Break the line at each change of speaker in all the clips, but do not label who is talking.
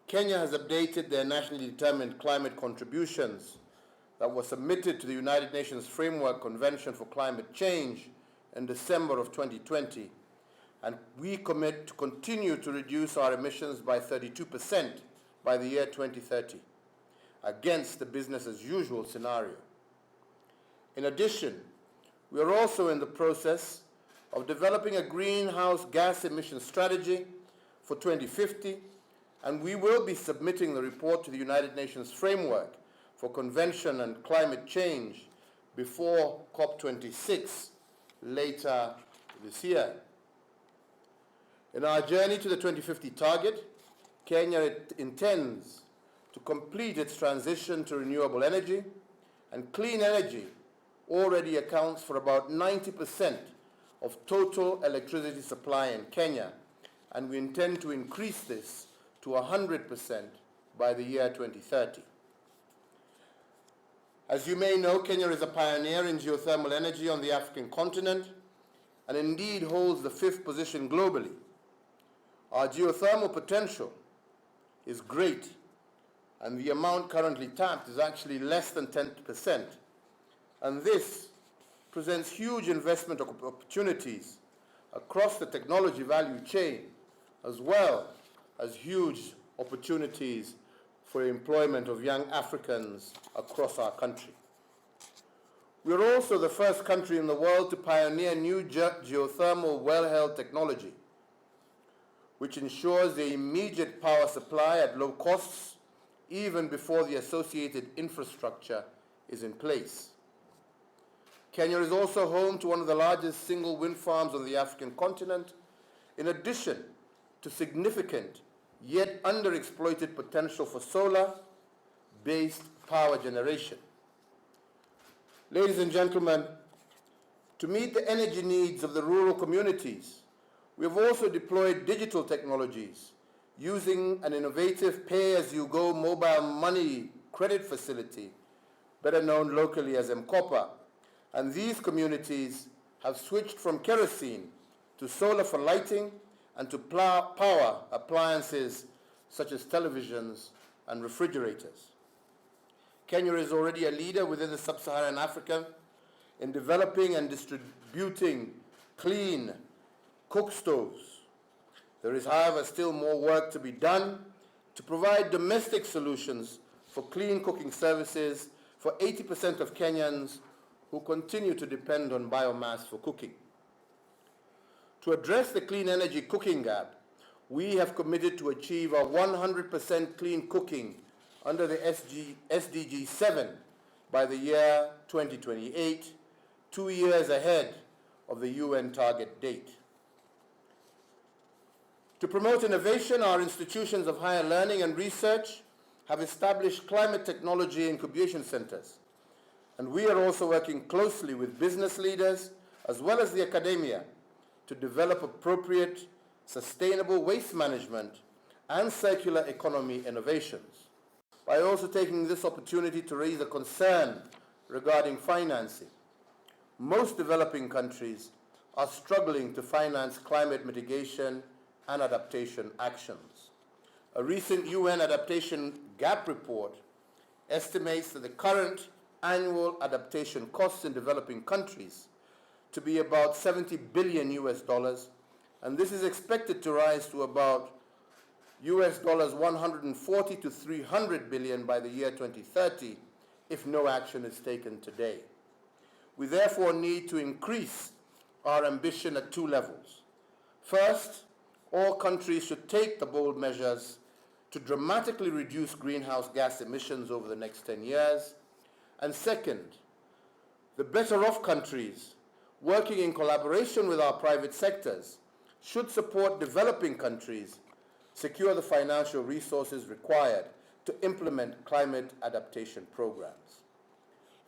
Kenya has updated their nationally determined climate contributions that were submitted to the United Nations Framework Convention for Climate Change in December of 2020, and we commit to continue to reduce our emissions by 32% by the year 2030, against the business as usual scenario. In addition, we are also in the process of developing a greenhouse gas emission strategy for 2050, and we will be submitting the report to the United Nations Framework for Convention and Climate Change before COP26 later this year. In our journey to the 2050 target, Kenya intends to complete its transition to renewable energy, and clean energy already accounts for about 90% of total electricity supply in Kenya, and we intend to increase this to 100% by the year 2030. As you may know, Kenya is a pioneer in geothermal energy on the African continent, and indeed holds the 5th position globally. Our geothermal potential is great, and the amount currently tapped is actually less than 10%. And this presents huge investment opportunities across the technology value chain, as well as huge opportunities for employment of young Africans across our country. We are also the first country in the world to pioneer new geothermal wellhead technology, which ensures the immediate power supply at low costs, even before the associated infrastructure is in place. Kenya is also home to one of the largest single wind farms on the African continent, in addition to significant yet underexploited potential for solar-based power generation. Ladies and gentlemen, to meet the energy needs of the rural communities, we have also deployed digital technologies using an innovative pay-as-you-go mobile money credit facility, better known locally as M-Kopa. And these communities have switched from kerosene to solar for lighting and to power appliances such as televisions and refrigerators. Kenya is already a leader within the sub-Saharan Africa in developing and distributing clean cook stoves. There is, however, still more work to be done to provide domestic solutions for clean cooking services for 80% of Kenyans who continue to depend on biomass for cooking. To address the clean energy cooking gap, we have committed to achieve a 100% clean cooking under the SDG 7 by the year 2028, 2 years ahead of the UN target date. To promote innovation, our institutions of higher learning and research have established climate technology incubation centers, and we are also working closely with business leaders as well as the academia to develop appropriate, sustainable waste management and circular economy innovations. By also taking this opportunity to raise a concern regarding financing. Most developing countries are struggling to finance climate mitigation and adaptation actions. A recent UN adaptation gap report estimates that the current annual adaptation costs in developing countries to be about $70 billion, and this is expected to rise to about $140 to $300 billion by the year 2030 if no action is taken today. We therefore need to increase our ambition at 2 levels. First, all countries should take the bold measures to dramatically reduce greenhouse gas emissions over the next 10 years. And second, the better off countries, working in collaboration with our private sectors, should support developing countries secure the financial resources required to implement climate adaptation programs.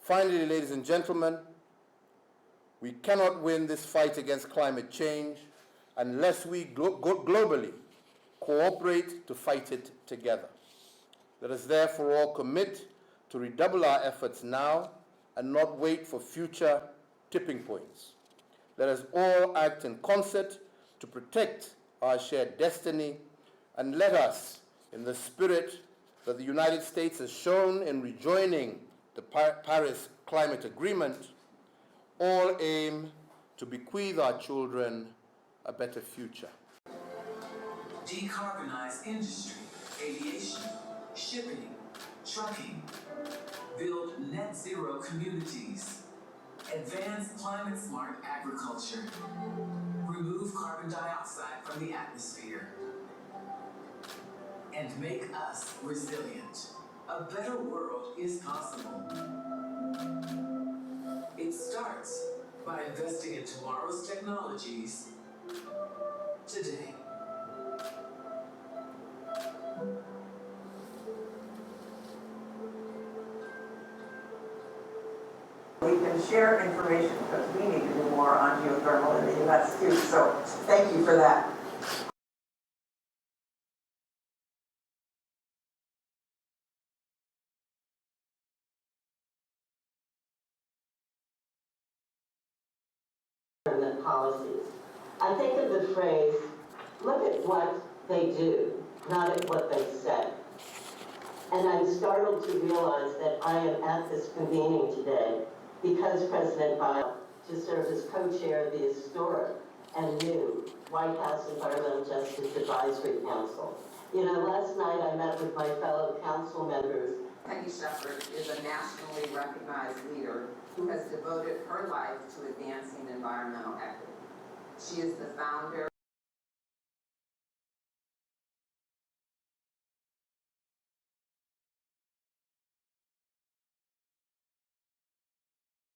Finally, ladies and gentlemen, we cannot win this fight against climate change unless we globally cooperate to fight it together. Let us therefore all commit to redouble our efforts now and not wait for future tipping points. Let us all act in concert to protect our shared destiny, and let us In the spirit that the United States has shown in rejoining the Paris Climate Agreement, all aim to bequeath our children a better future.
Decarbonize industry, aviation, shipping, trucking, build net zero communities, advance climate smart agriculture, remove carbon dioxide from the atmosphere, and make us resilient. A better world is possible. It starts by investing in tomorrow's technologies today.
We can share information because we need to do more on geothermal in the U.S. too. So thank you for that.
Policies. I think of the phrase, look at what they do, not at what they say. And I'm startled to realize that I am at this convening today because President Biden to serve as co-chair of the historic and new White House Environmental Justice Advisory Council. You know, last night I met with my fellow council members.
Peggy Shepherd is a nationally recognized leader who has devoted her life to advancing environmental equity. She is the founder